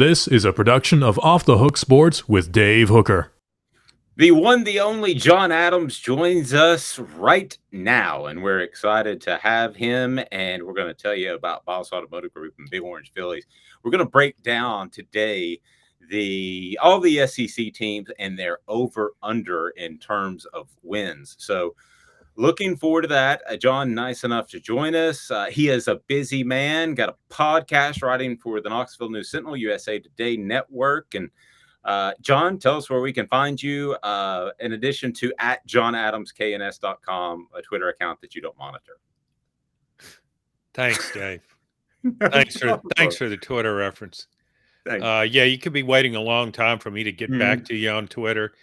This is a production of Off the Hook Sports with Dave Hooker. The one, the only John Adams joins us right now, and we're excited to have him. And we're going to tell you about Vols Automotive Group and Big Orange Phillies. We're going to break down today all the SEC teams and their over/under in terms of wins. So, looking forward to that. John, nice enough to join us. He is a busy man, got a podcast writing for the Knoxville News Sentinel, USA Today Network. And John, tell us where we can find you, in addition to at johnadamskns.com, a Twitter account that you don't monitor. Thanks, Dave. Thanks for the Twitter reference. Yeah, you could be waiting a long time for me to get back to you on Twitter.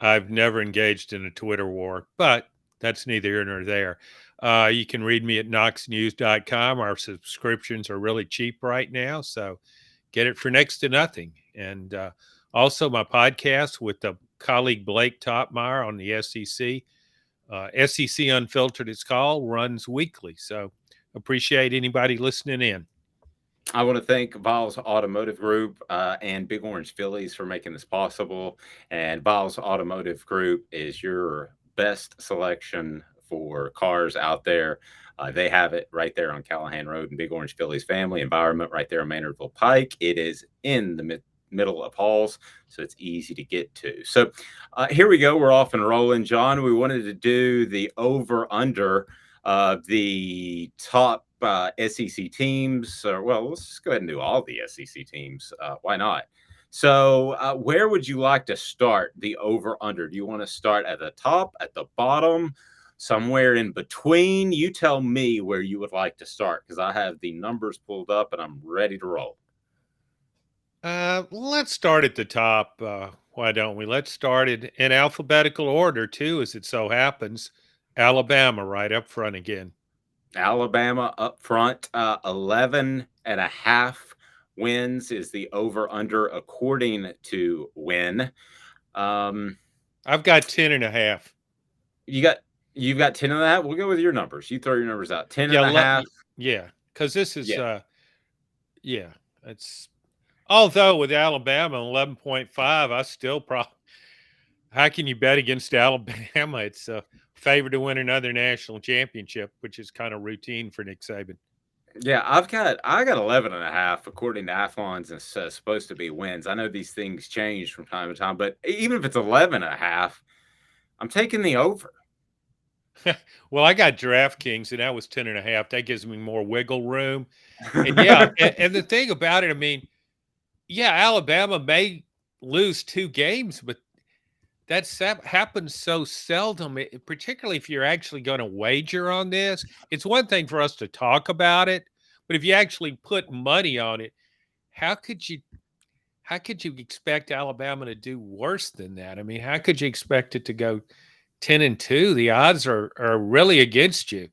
I've never engaged in a Twitter war, but that's neither here nor there. You can read me at knoxnews.com. Our subscriptions are really cheap right now, so get it for next to nothing. And also my podcast with the colleague Blake Topmeyer on the SEC. SEC Unfiltered, it's called, runs weekly. So appreciate anybody listening in. I want to thank Vols Automotive Group and Big Orange Phillies for making this possible. And Vols Automotive Group is your best selection for cars out there. They have it right there on Callahan Road in Big Orange Phillies Family Environment right there in Maynardville Pike. It is in the middle of Halls, so it's easy to get to. So here we go. We're off and rolling, John. We wanted to do the over-under of the top SEC teams. Well, let's just go ahead and do all the SEC teams. Why not? So where would you like to start the over-under? Do you want to start at the top, at the bottom, somewhere in between? You tell me where you would like to start, because I have the numbers pulled up and I'm ready to roll. Let's start at the top. Why don't we? Let's start it in alphabetical order, too, as it so happens. Alabama right up front again. Alabama up front, 11.5 wins is the over/under according to Win. I've got 10.5. You've got 10.5. We'll go with your numbers. You throw your numbers out. 10.5. Yeah, because this is it's. Although with Alabama 11.5, I still probably. How can you bet against Alabama? It's a favor to win another national championship, which is kind of routine for Nick Saban. Yeah, I got 11.5 according to Athlon's, and it's supposed to be wins. I know these things change from time to time, but even if it's 11.5, I'm taking the over. Well, I got DraftKings, and that was 10.5. That gives me more wiggle room. And yeah, and the thing about it, I mean, yeah, Alabama may lose 2 games, but that happens so seldom, particularly if you're actually going to wager on this. It's one thing for us to talk about it, but if you actually put money on it, how could you expect Alabama to do worse than that? I mean, how could you expect it to go 10-2? The odds are really against you.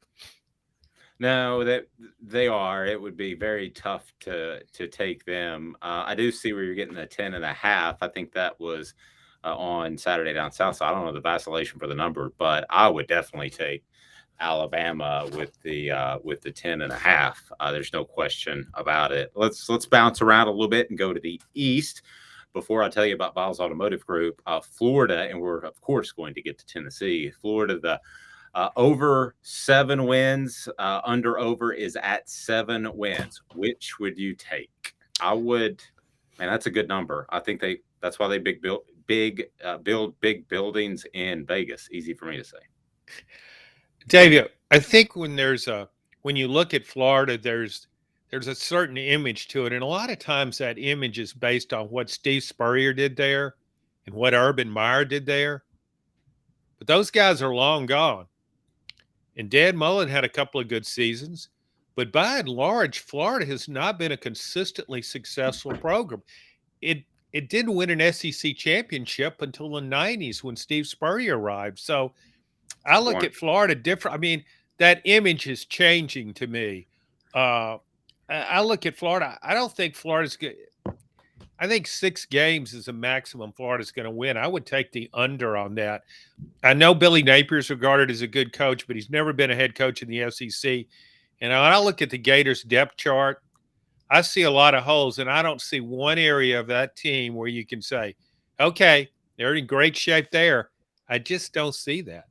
No, that they are. It would be very tough to take them. I do see where you're getting the 10.5. I think that was on Saturday down south. So I don't know the vacillation for the number, but I would definitely take Alabama with the 10.5. There's no question about it. Let's bounce around a little bit and go to the East before I tell you about Vols Automotive Group. Florida, and we're of course going to get to Tennessee. Florida, the over 7 wins. Under over is at 7 wins. Which would you take? I would. Man, that's a good number. I think that's why they build big buildings in Vegas. Easy for me to say. Dave, I think when you look at Florida, there's a certain image to it, and a lot of times that image is based on what Steve Spurrier did there and what Urban Meyer did there. But those guys are long gone. And Dan Mullen had a couple of good seasons, but by and large, Florida has not been a consistently successful program. It didn't win an SEC championship until the 90s when Steve Spurrier arrived. So I look at Florida different. I mean, that image is changing to me. I look at Florida. I don't think Florida's good. I think 6 games is the maximum Florida's going to win. I would take the under on that. I know Billy Napier's regarded as a good coach, but he's never been a head coach in the SEC. And when I look at the Gators depth chart, I see a lot of holes, and I don't see one area of that team where you can say, okay, they're in great shape there. I just don't see that.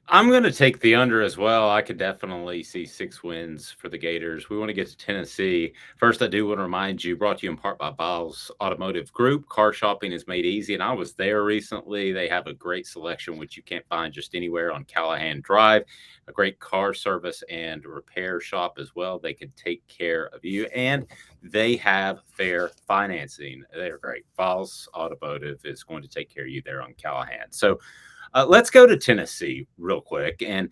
I'm going to take the under as well. I could definitely see 6 wins for the Gators. We want to get to Tennessee. First, I do want to remind you, brought to you in part by Vols Automotive Group. Car shopping is made easy, and I was there recently. They have a great selection, which you can't find just anywhere on Callahan Drive. A great car service and repair shop as well. They can take care of you, and they have fair financing. They're great. Vols Automotive is going to take care of you there on Callahan. So, let's go to Tennessee real quick. And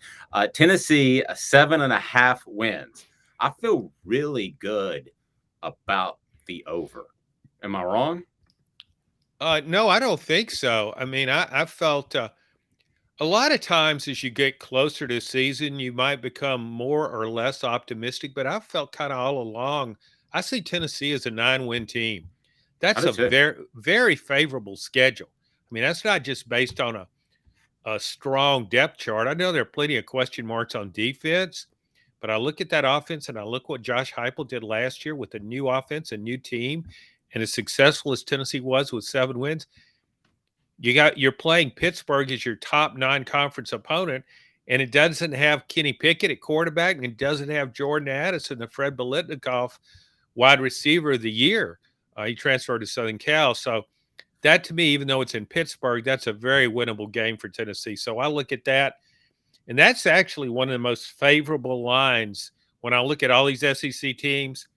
Tennessee, 7.5 wins. I feel really good about the over. Am I wrong? No, I don't think so. I mean, I felt a lot of times as you get closer to season, you might become more or less optimistic, but I felt kind of all along, I see Tennessee as a 9-win team. I That's do a too. very, very favorable schedule. I mean, that's not just based on a strong depth chart. I know there are plenty of question marks on defense, but I look at that offense and I look what Josh Heupel did last year with a new offense, a new team, and as successful as Tennessee was with 7 wins. You're playing Pittsburgh as your top non-conference opponent, and it doesn't have Kenny Pickett at quarterback, and it doesn't have Jordan Addison, the Fred Biletnikoff wide receiver of the year. He transferred to Southern Cal, so that to me, even though it's in Pittsburgh, that's a very winnable game for Tennessee. So I look at that, and that's actually one of the most favorable lines when I look at all these SEC teams,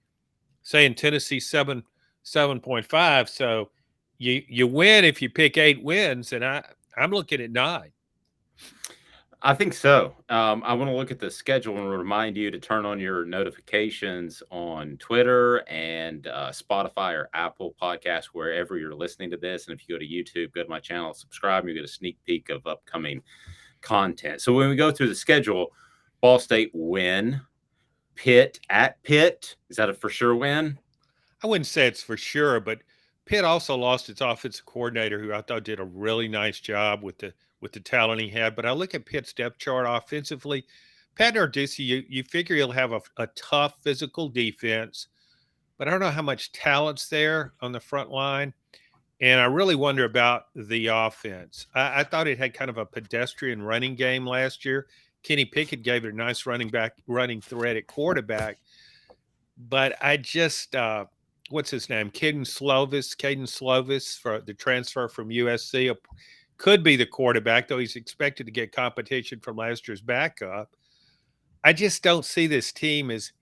saying Tennessee 7.5. So you win if you pick 8 wins, and I'm looking at 9. I think so. I want to look at the schedule and remind you to turn on your notifications on Twitter and Spotify or Apple Podcasts, wherever you're listening to this. And if you go to YouTube, go to my channel, subscribe, you get a sneak peek of upcoming content. So when we go through the schedule, Ball State win, Pitt at Pitt. Is that a for sure win? I wouldn't say it's for sure, but Pitt also lost its offensive coordinator, who I thought did a really nice job with the talent he had. But I look at Pitt's depth chart offensively. Pat Narduzzi, you figure he'll have a tough physical defense, but I don't know how much talent's there on the front line. And I really wonder about the offense. I thought it had kind of a pedestrian running game last year. Kenny Pickett gave it a nice running threat at quarterback. But I just what's his name? Caden Slovis for the transfer from USC could be the quarterback, though he's expected to get competition from last year's backup. I just don't see this team as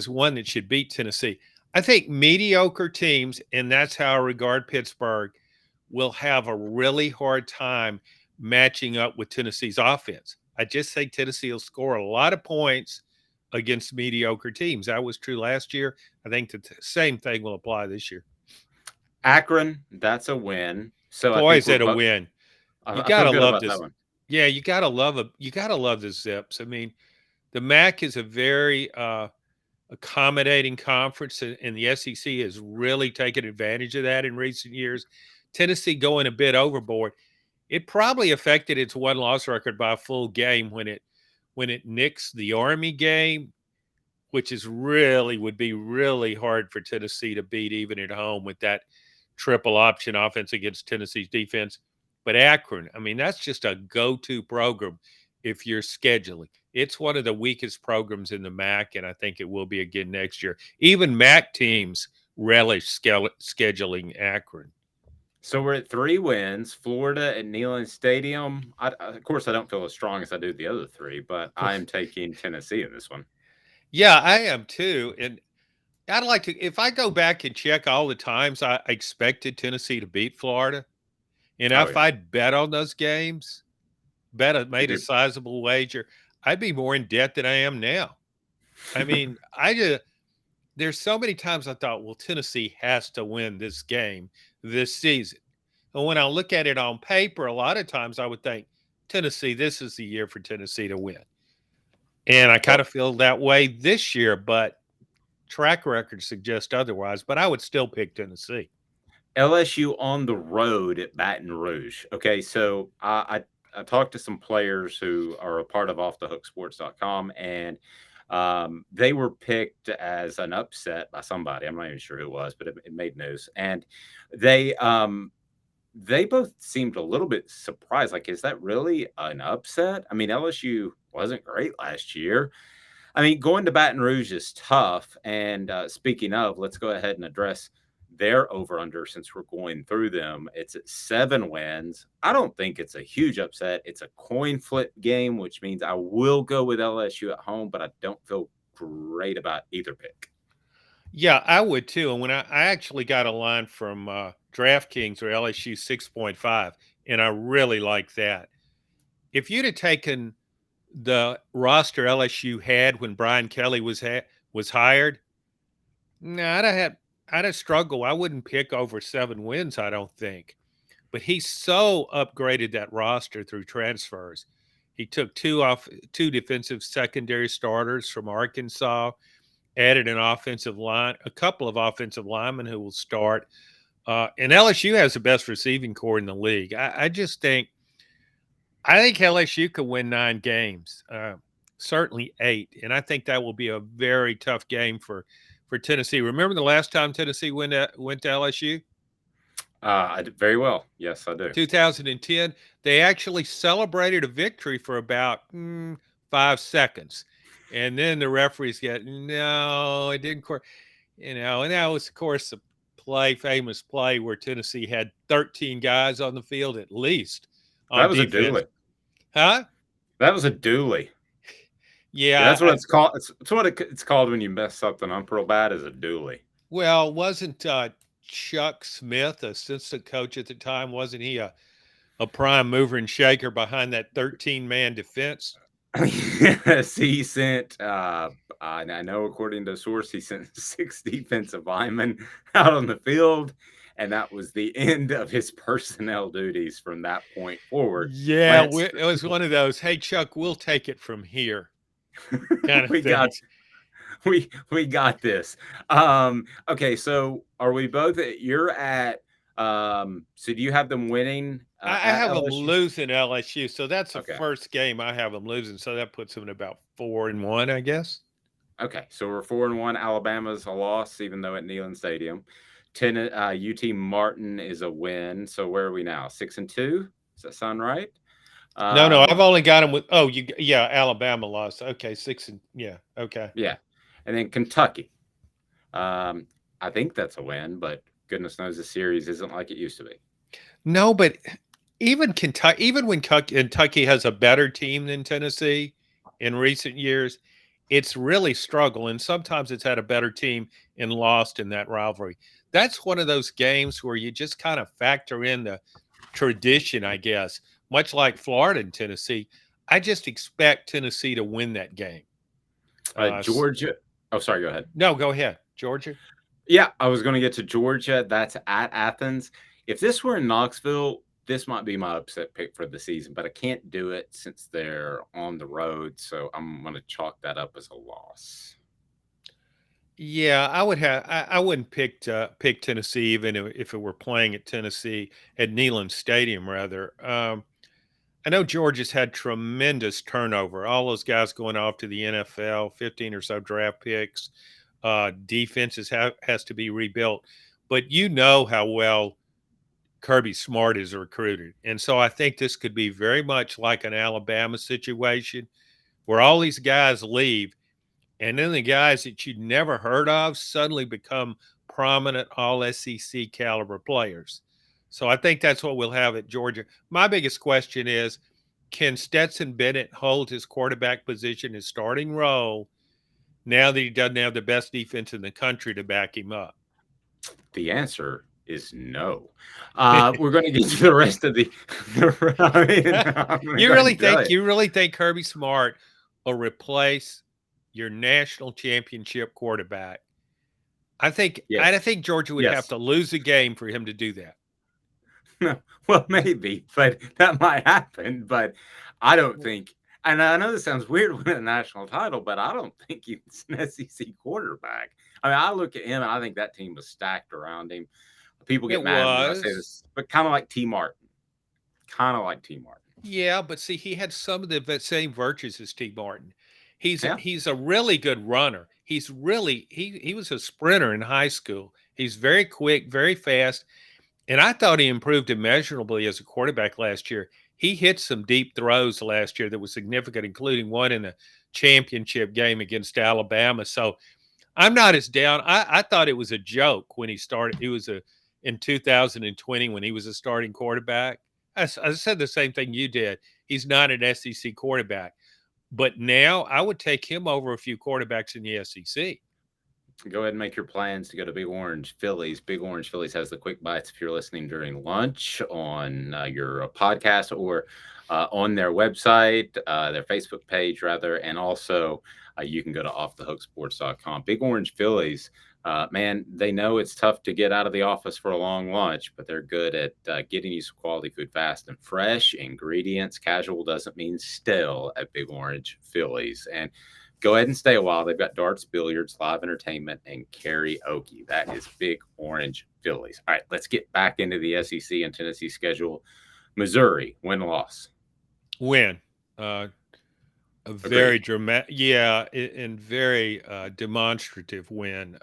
one that should beat Tennessee. I think mediocre teams, and that's how I regard Pittsburgh, will have a really hard time matching up with Tennessee's offense. I just think Tennessee will score a lot of points against mediocre teams. That was true last year. I think the same thing will apply this year. Akron, that's a win. So Boy, is that a win. You I feel gotta good love about this. that one. Yeah, you gotta love the Zips. I mean, the MAC is a very accommodating conference, and the SEC has really taken advantage of that in recent years. Tennessee going a bit overboard. It probably affected its one-loss record by a full game when it nixed the Army game, which would be really hard for Tennessee to beat even at home with that triple option offense against Tennessee's defense. But Akron, I mean, that's just a go-to program if you're scheduling. It's one of the weakest programs in the MAC, and I think it will be again next year. Even MAC teams relish scheduling Akron. So we're at 3 wins. Florida at Neyland Stadium. Of course, I don't feel as strong as I do the other 3, but I am taking Tennessee in this one. Yeah, I am too. And I'd like to, if I go back and check all the times I expected Tennessee to beat Florida, and Oh, if yeah. I'd bet on those games, made a sizable wager, I'd be more in debt than I am now. I mean, there's so many times I thought, well, Tennessee has to win this game this season. And when I look at it on paper, a lot of times I would think, Tennessee, this is the year for Tennessee to win. And I kind of feel that way this year, but track records suggest otherwise. But I would still pick Tennessee. LSU on the road at Baton Rouge. Okay, so I talked to some players who are a part of offthehooksports.com, and They were picked as an upset by somebody. I'm not even sure who it was, but it made news. And they they both seemed a little bit surprised. Like, is that really an upset? I mean, LSU wasn't great last year. I mean, going to Baton Rouge is tough. And speaking of, let's go ahead and address their over under since we're going through them. It's at 7 wins. I don't think it's a huge upset. It's a coin flip game, which means I will go with LSU at home, but I don't feel great about either pick. Yeah, I would too. And when I actually got a line from DraftKings or LSU 6.5, and I really like that. If you'd have taken the roster LSU had when Brian Kelly was hired, nah, I'd have struggled. I wouldn't pick over 7 wins, I don't think. But he so upgraded that roster through transfers. He took two defensive secondary starters from Arkansas, added a couple of offensive linemen who will start. And LSU has the best receiving core in the league. I think LSU could win 9 games, certainly 8, and I think that will be a very tough game for Tennessee. Remember the last time Tennessee went to LSU? I did very well. Yes, I do. 2010. They actually celebrated a victory for about 5 seconds, and then the referees get no, it didn't. And that was of course the famous play where Tennessee had 13 guys on the field at least That on was a defense. dually. Huh? That was a dually. Yeah, That's what it's called. It's what it's called when you mess something up real bad, is a dually. well, wasn't Chuck Smith, assistant coach at the time, wasn't he a prime mover and shaker behind that 13-man defense? Yes, he sent. I know, according to a source, he sent 6 defensive linemen out on the field, and that was the end of his personnel duties from that point forward. Yeah, Lance, it was one of those, hey, Chuck, we'll take it from here kind of we got things. we got this. Okay, so are we both you're at so do you have them winning I at have them LSU? losing LSU, so that's the Okay. first game I have them losing. So that puts them at about 4-1, I guess. Okay, so we're 4-1. Alabama's a loss, even though at Neyland Stadium. UT Martin is a win. So where are we now? 6-2. Does that sound right? No, I've only got them with. Oh, yeah, Alabama lost. Okay, yeah, okay. Yeah, and then Kentucky. I think that's a win, but goodness knows the series isn't like it used to be. No, but even Kentucky, even when Kentucky has a better team than Tennessee in recent years, it's really struggled. And sometimes it's had a better team and lost in that rivalry. That's one of those games where you just kind of factor in the tradition, I guess, much like Florida and Tennessee. I just expect Tennessee to win that game. Georgia. Oh, sorry. Go ahead. No, go ahead. Georgia. Yeah, I was going to get to Georgia. That's at Athens. If this were in Knoxville, this might be my upset pick for the season, but I can't do it since they're on the road. So I'm going to chalk that up as a loss. Yeah, I wouldn't pick Tennessee even if it were playing at Tennessee at Neyland Stadium rather. I know Georgia's had tremendous turnover. All those guys going off to the NFL, 15 or so draft picks. Defenses has to be rebuilt, but you know how well Kirby Smart is recruited, and so I think this could be very much like an Alabama situation where all these guys leave, and then the guys that you'd never heard of suddenly become prominent all SEC caliber players. So I think that's what we'll have at Georgia. My biggest question is, can Stetson Bennett hold his quarterback position, his starting role, now that he doesn't have the best defense in the country to back him up? The answer is no. We're going to get to the rest of the. You really think Kirby Smart will replace your national championship quarterback? I think Georgia would have to lose a game for him to do that. Well, maybe, but that might happen. But I don't think. And I know this sounds weird with a national title, but I don't think he's an SEC quarterback. I mean, I look at him and I think that team was stacked around him. People get mad when I say this, but kind of like T. Martin. Kind of like T. Martin. Yeah, but see, he had some of the same virtues as T. Martin. Yeah. he's a really good runner. He was a sprinter in high school. He's very quick, very fast, and I thought he improved immeasurably as a quarterback last year. He hit some deep throws last year that was significant, including one in the championship game against Alabama. So I'm not as down. I thought it was a joke when he started. It was in 2020 when he was a starting quarterback. I said the same thing you did. He's not an SEC quarterback, but now I would take him over a few quarterbacks in the SEC. Go ahead and make your plans to go to Big Orange Phillies. Big Orange Phillies has the quick bites if you're listening during lunch on your podcast or on their website, their Facebook page, rather. And also, you can go to offthehooksports.com. Big Orange Phillies, man, they know it's tough to get out of the office for a long lunch, but they're good at getting you some quality food fast and fresh ingredients. Casual doesn't mean stale at Big Orange Phillies. And go ahead and stay a while. They've got darts, billiards, live entertainment, and karaoke. That is Big Orange Phillies. All right, let's get back into the SEC and Tennessee schedule. Missouri, win-loss. Win. A very dramatic, yeah, and very demonstrative win.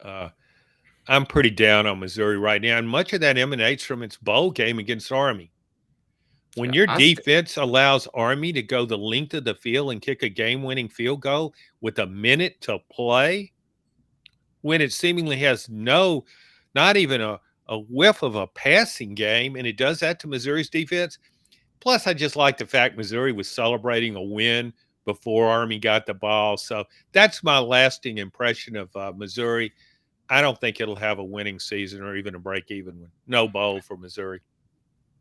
I'm pretty down on Missouri right now, and much of that emanates from its bowl game against Army. When your defense allows Army to go the length of the field and kick a game-winning field goal with a minute to play, when it seemingly has not even a whiff of a passing game, and it does that to Missouri's defense. Plus, I just like the fact Missouri was celebrating a win before Army got the ball. So that's my lasting impression of Missouri. I don't think it'll have a winning season or even a break-even one. No bowl for Missouri.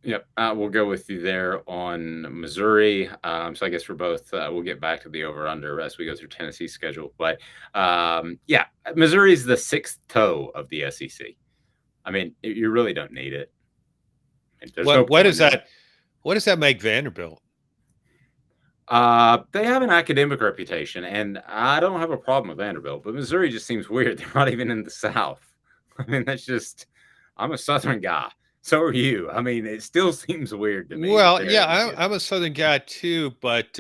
Yep, we'll go with you there on Missouri. So I guess we're both, we'll get back to the over-under as we go through Tennessee's schedule. But yeah, Missouri's the sixth toe of the SEC. I mean, you really don't need it. What does that make Vanderbilt? They have an academic reputation, and I don't have a problem with Vanderbilt, but Missouri just seems weird. They're not even in the South. I mean, I'm a Southern guy. So are you. I mean, it still seems weird to me. Well, yeah, I'm a Southern guy too, but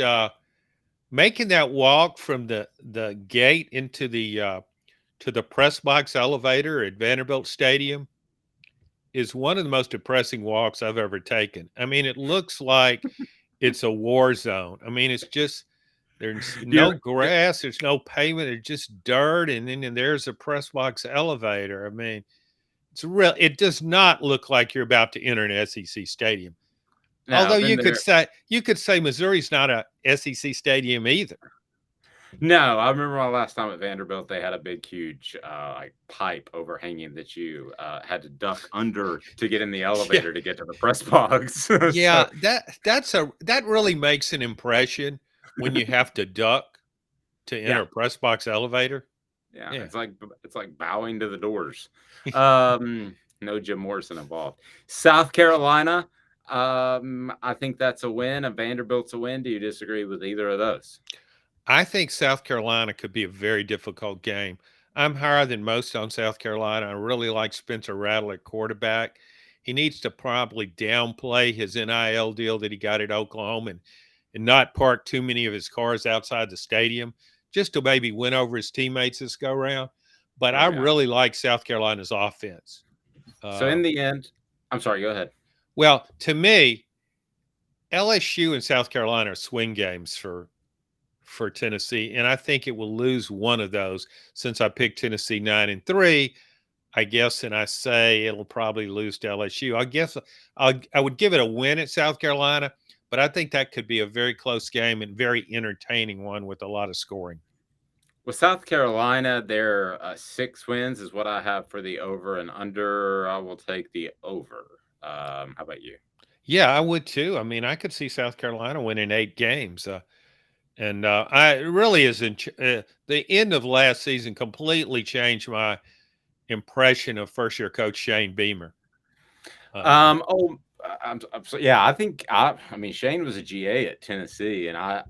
making that walk from the gate into the to the press box elevator at Vanderbilt Stadium is one of the most depressing walks I've ever taken. I mean, it looks like it's a war zone. I mean, it's just there's no grass, there's no pavement, there's just dirt, and then there's a press box elevator. I mean, it does not look like you're about to enter an SEC stadium. No, although you could say Missouri's not a SEC stadium either. No, I remember my last time at Vanderbilt, they had a big, huge like pipe overhanging that you had to duck under to get in the elevator to get to the press box. Yeah, so, that really makes an impression when you have to duck to enter a press box elevator. Yeah, it's like bowing to the doors. No Jim Morrison involved. South Carolina, I think that's a win. And Vanderbilt's a win. Do you disagree with either of those? I think South Carolina could be a very difficult game. I'm higher than most on South Carolina. I really like Spencer Rattler at quarterback. He needs to probably downplay his NIL deal that he got at Oklahoma and not park too many of his cars outside the stadium just to maybe win over his teammates this go round. But I really like South Carolina's offense. So in the end, I'm sorry, go ahead. Well, to me, LSU and South Carolina are swing games for Tennessee, and I think it will lose one of those since I picked Tennessee 9-3. I guess, and I say it'll probably lose to LSU. I guess I would give it a win at South Carolina, but I think that could be a very close game and very entertaining one with a lot of scoring. With South Carolina, their 6 wins is what I have for the over and under. I will take the over. How about you? Yeah, I would too. I mean, I could see South Carolina winning 8 games. And it really isn't. The end of last season completely changed my impression of first-year coach Shane Beamer. I think I mean Shane was a GA at Tennessee, and I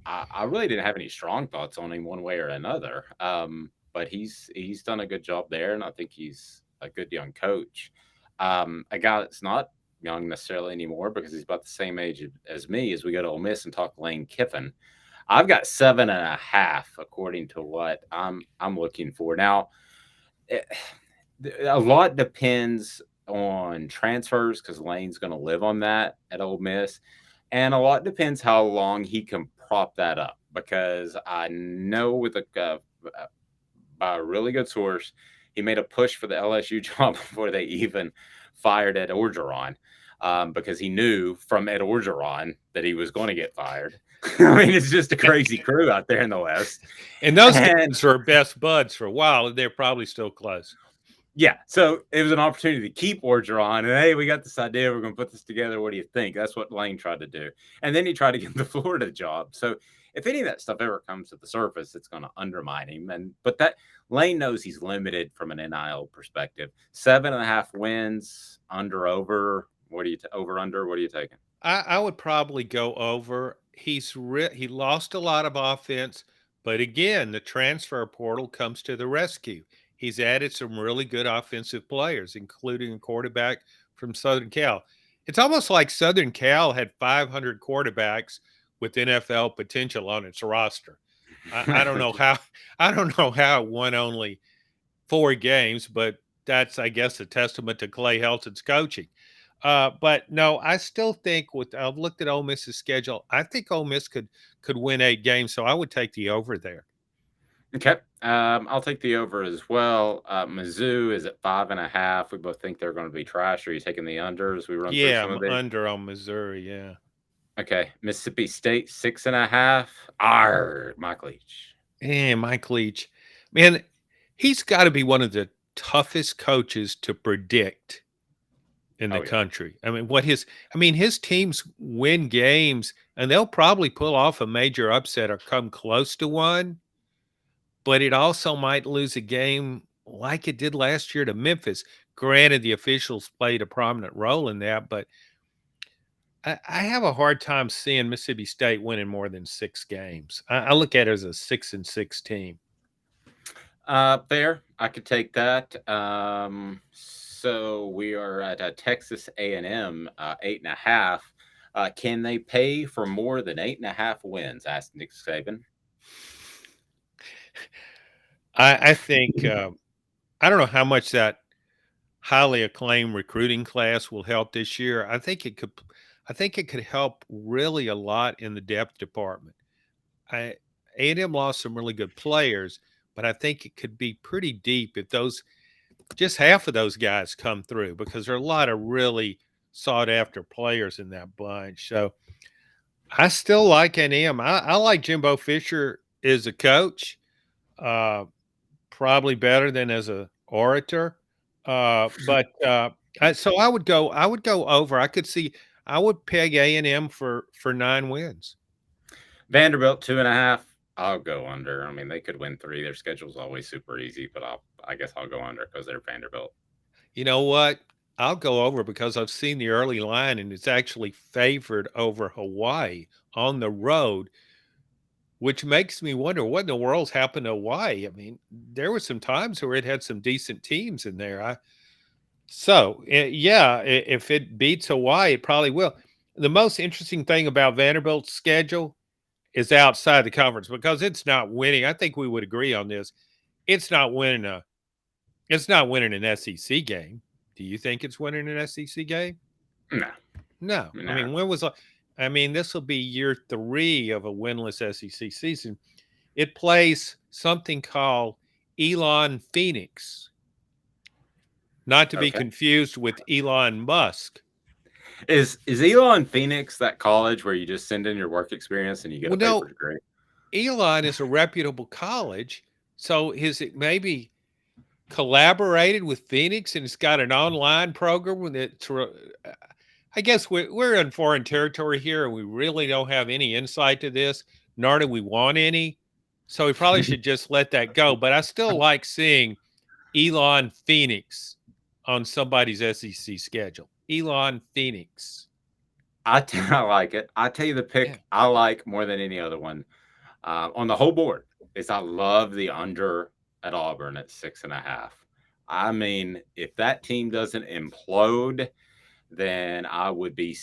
really didn't have any strong thoughts on him one way or another. But he's done a good job there, and I think he's a good young coach. A guy that's not young necessarily anymore because he's about the same age as me as we go to Ole Miss and talk Lane Kiffin. I've got 7.5 according to what I'm looking for. Now, it, a lot depends on transfers because Lane's going to live on that at Ole Miss, and a lot depends how long he can prop that up. Because I know with by a really good source, he made a push for the LSU job before they even fired Ed Orgeron. Because he knew from Ed Orgeron that he was going to get fired. I mean, it's just a crazy crew out there in the West. And those And guys were best buds for a while, and they're probably still close. yeah, so it was an opportunity to keep Orgeron. And hey, we got this idea. We're going to put this together. What do you think? That's what Lane tried to do. And then he tried to get the Florida job. So if any of that stuff ever comes to the surface, it's going to undermine him. But that Lane knows he's limited from an NIL perspective. 7.5 wins, over. What do you over under? What are you taking? I would probably go over. He lost a lot of offense, but again, the transfer portal comes to the rescue. He's added some really good offensive players, including a quarterback from Southern Cal. It's almost like Southern Cal had 500 quarterbacks with NFL potential on its roster. I don't know how. I don't know how it won only 4 games, but that's, I guess, a testament to Clay Helton's coaching. But no, I still think I've looked at Ole Miss's schedule. I think Ole Miss could win 8 games, so I would take the over there. Okay. I'll take the over as well. Mizzou is at 5.5. We both think they're going to be trash. Are you taking the under as we run through Yeah, some of I'm these? under on Missouri. Yeah. Okay. Mississippi State 6.5. Mike Leach. And Mike Leach, man, he's got to be one of the toughest coaches to predict in the Oh yeah. country. His teams win games and they'll probably pull off a major upset or come close to one, but it also might lose a game like it did last year to Memphis. Granted, the officials played a prominent role in that, but I have a hard time seeing Mississippi State winning more than 6 games. I look at it as a 6-6 team. Fair. I could take that. So we are at Texas A&M 8.5. Can they pay for more than 8.5 wins? Asked Nick Saban. I think I don't know how much that highly acclaimed recruiting class will help this year. I think it could help really a lot in the depth department. A&M lost some really good players, but I think it could be pretty deep if just half of those guys come through, because there are a lot of really sought after players in that bunch. So I still like A&M. I like Jimbo Fisher as a coach, probably better than as a orator. So I would go over. I would peg A&M for 9 wins. Vanderbilt 2.5. I'll go under. I mean, they could win 3. Their schedule's always super easy, but I guess I'll go under because they're Vanderbilt. You know what? I'll go over because I've seen the early line and it's actually favored over Hawaii on the road, which makes me wonder what in the world's happened to Hawaii. I mean, there were some times where it had some decent teams in there. If it beats Hawaii, it probably will. The most interesting thing about Vanderbilt's schedule is outside the conference because it's not winning. I think we would agree on this. It's not winning an SEC game. Do you think it's winning an SEC game? No. I mean, this will be year 3 of a winless SEC season. It plays something called Elon Phoenix, not to be confused with Elon Musk. Is Elon Phoenix that college where you just send in your work experience and you get a paper degree? Elon is a reputable college, so it maybe collaborated with Phoenix and it's got an online program I guess we're in foreign territory here and we really don't have any insight to this, nor do we want any. So we probably should just let that go. But I still like seeing Elon Phoenix on somebody's SEC schedule. Elon Phoenix. I like it. I tell you the pick I like more than any other one on the whole board is I love the under at Auburn at 6.5. I mean, if that team doesn't implode, then I would be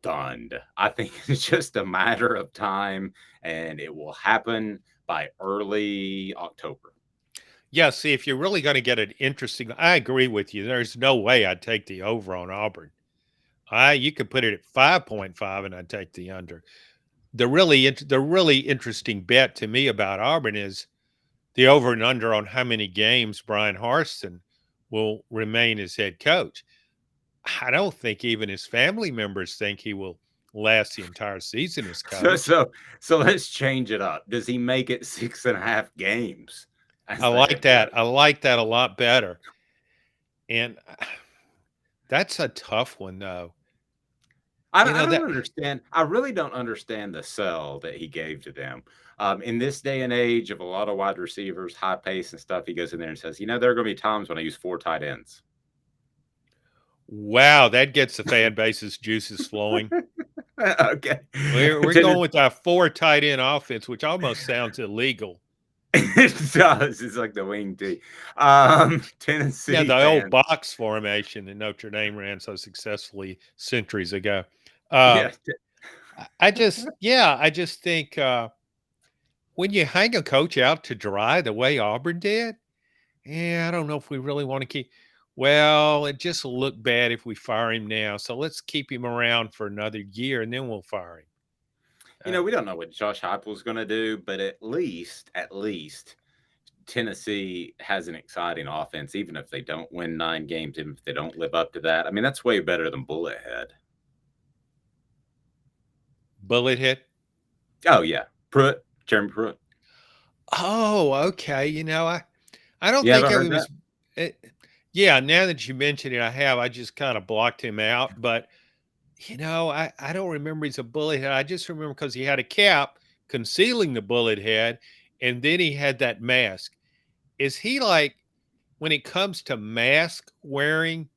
stunned. I think it's just a matter of time, and it will happen by early October. Yeah, see, if you're really going to get an interesting, I agree with you. There's no way I'd take the over on Auburn. You could put it at 5.5, and I'd take the under. The really interesting bet to me about Auburn is the over and under on how many games Brian Harston will remain as head coach. I don't think even his family members think he will last the entire season as So coach. so so let's change it up. Does he make it 6.5 games I as the like head that. coach? I like that a lot better. And that's a tough one, though. I don't That understand. I really don't understand the sell that he gave to them. In this day and age of a lot of wide receivers, high pace and stuff, he goes in there and says, there are going to be times when I use 4 tight ends. wow, that gets the fan base's juices flowing. Okay. We're going with our 4 tight end offense, which almost sounds illegal. It does. It's like the wing T. Yeah, Tennessee the old fans. box formation that Notre Dame ran so successfully centuries ago. Yeah. I just think when you hang a coach out to dry the way Auburn did, I don't know if we really want to keep. Well, it just will look bad if we fire him now. So let's keep him around for another year and then we'll fire him. We don't know what Josh Heupel's going to do, but at least Tennessee has an exciting offense, even if they don't win 9 games, even if they don't live up to that. I mean, that's way better than Bullet Head. Bullet hit. Oh yeah, Jeremy Pruitt. Oh, okay. I don't You think haven't of heard him that? as. Yeah, now that you mention it, I have. I just kind of blocked him out. But, I don't remember he's a bullet head. I just remember because he had a cap concealing the bullet head, and then he had that mask. Is he like, when it comes to mask wearing,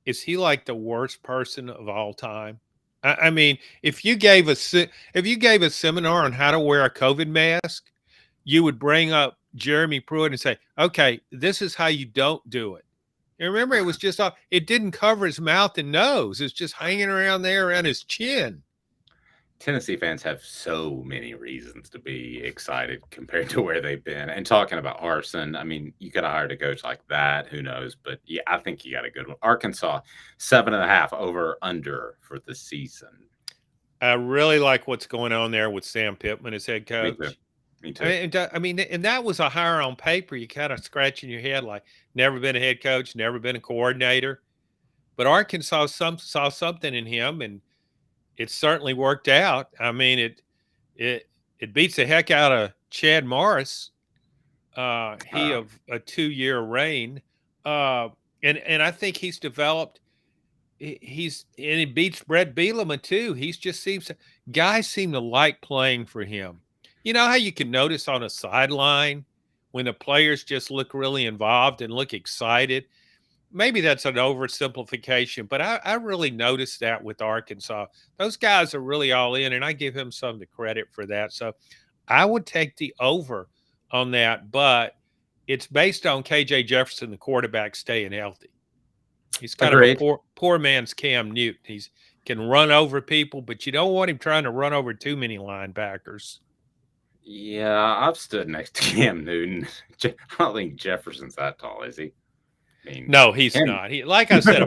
is he like the worst person of all time? I mean, if you gave a seminar on how to wear a COVID mask, you would bring up Jeremy Pruitt and say, "Okay, this is how you don't do it." And remember, it was just off. It didn't cover his mouth and nose. It's just hanging around there around his chin. Tennessee fans have so many reasons to be excited compared to where they've been. And talking about arson, I mean, you could have hired a coach like that. Who knows? But yeah, I think you got a good one. Arkansas, 7.5 over under for the season. I really like what's going on there with Sam Pittman as head Me too. coach. Me too. And that was a hire on paper. You kind of scratching your head like, never been a head coach, never been a coordinator. But Arkansas saw something in him, and it certainly worked out. I mean, it beats the heck out of Chad Morris, he of a 2-year reign, and I think he's developed. And he beats Brett Bielema too. Guys seem to like playing for him. You know how you can notice on a sideline when the players just look really involved and look excited. Maybe that's an oversimplification, but I really noticed that with Arkansas. Those guys are really all in, and I give him some of the credit for that. So I would take the over on that, but it's based on KJ Jefferson, the quarterback, staying healthy. He's kind of a Agreed. poor man's Cam Newton. He's can run over people, but you don't want him trying to run over too many linebackers. Yeah, I've stood next to Cam Newton. I don't think Jefferson's that tall, is he? I mean, No, he's Cam. not. Like I said,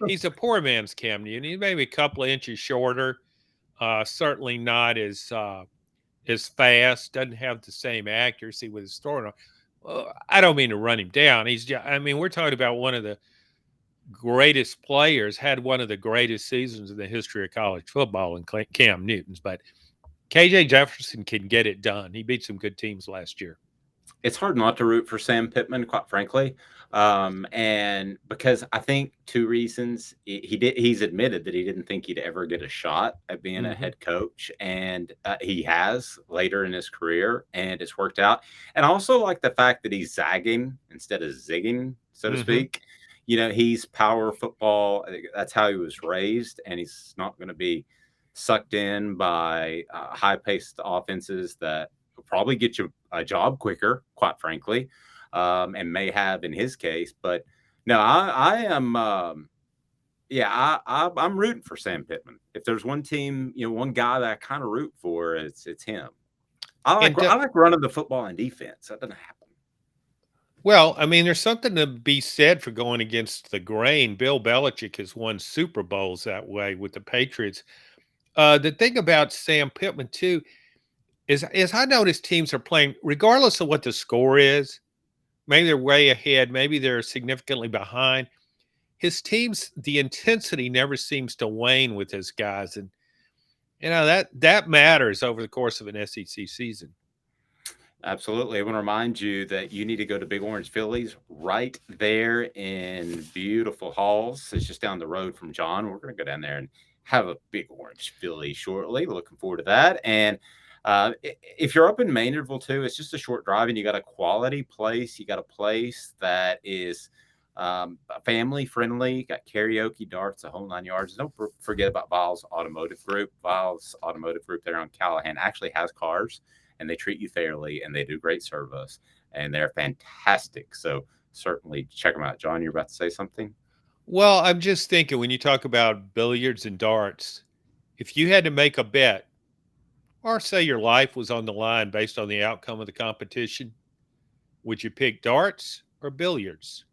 he's a poor man's Cam Newton. He's maybe a couple of inches shorter. Certainly not as fast. Doesn't have the same accuracy with his throwing. I don't mean to run him down. We're talking about one of the greatest players, had one of the greatest seasons in the history of college football in Cam Newton's. But KJ Jefferson can get it done. He beat some good teams last year. It's hard not to root for Sam Pittman, quite frankly. And because I think 2 reasons. He's admitted that he didn't think he'd ever get a shot at being a head coach, and he has later in his career, and it's worked out. And I also like the fact that he's zagging instead of zigging, so to speak. He's power football. I think that's how he was raised, and he's not going to be sucked in by high-paced offenses that will probably get you a job quicker, quite frankly, and may have in his case. But no, I am Yeah, I'm rooting for Sam Pittman. If there's one team, one guy that I kind of root for, it's him. And I like running the football and defense. That doesn't happen. well, I mean, there's something to be said for going against the grain. Bill Belichick has won Super Bowls that way with the Patriots. The thing about Sam Pittman too is I notice teams are playing regardless of what the score is. Maybe they're way ahead, maybe they're significantly behind. His teams, the intensity never seems to wane with his guys, and that matters over the course of an SEC season. Absolutely. I want to remind you that you need to go to Big Orange Phillies right there in beautiful Halls. It's just down the road from John. We're going to go down there and have a Big Orange Philly shortly. Looking forward to that. And if you're up in Maynardville too, it's just a short drive and you got a quality place. You got a place that is family friendly, got karaoke, darts, a whole 9 yards. Don't forget about Vols Automotive Group. Vols Automotive Group there on Callahan actually has cars, and they treat you fairly, and they do great service, and they're fantastic. So certainly check them out. John, you're about to say something? Well, I'm just thinking when you talk about billiards and darts, if you had to make a bet, or say your life was on the line based on the outcome of the competition, would you pick darts or billiards?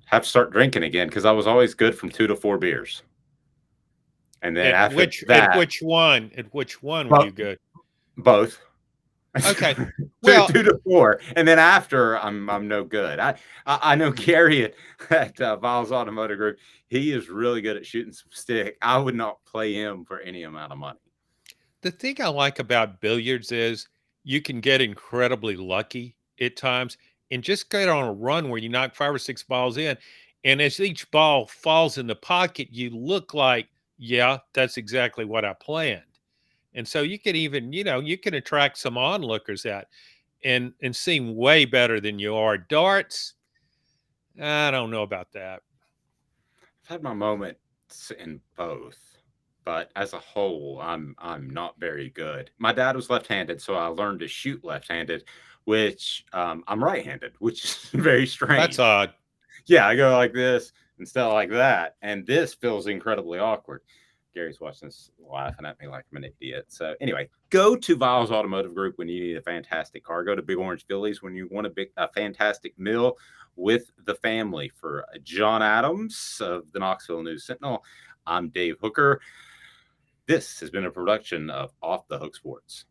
Have to start drinking again because I was always good from 2 to 4 beers. And then At after which at that, which one at which one were but you good? both. Okay. two, Well, 2 to 4, and then after I'm no good. I know Gary at Vols Automotive Group. He is really good at shooting some stick. I would not play him for any amount of money. the thing I like about billiards is you can get incredibly lucky at times and just get on a run where you knock 5 or 6 balls in. And as each ball falls in the pocket, you look like, yeah, that's exactly what I planned. And so you can even, you can attract some onlookers at and seem way better than you are. Darts, I don't know about that. I've had my moments in both, but as a whole, I'm not very good. My dad was left-handed, so I learned to shoot left-handed, which I'm right-handed, which is very That's strange. odd. Yeah, I go like this instead of like that, and this feels incredibly awkward. Gary's watching this laughing at me like I'm an idiot. So anyway, go to Viles Automotive Group when you need a fantastic car. Go to Big Orange Phillies when you want a fantastic meal with the family. For John Adams of the Knoxville News Sentinel, I'm Dave Hooker. This has been a production of Off the Hook Sports.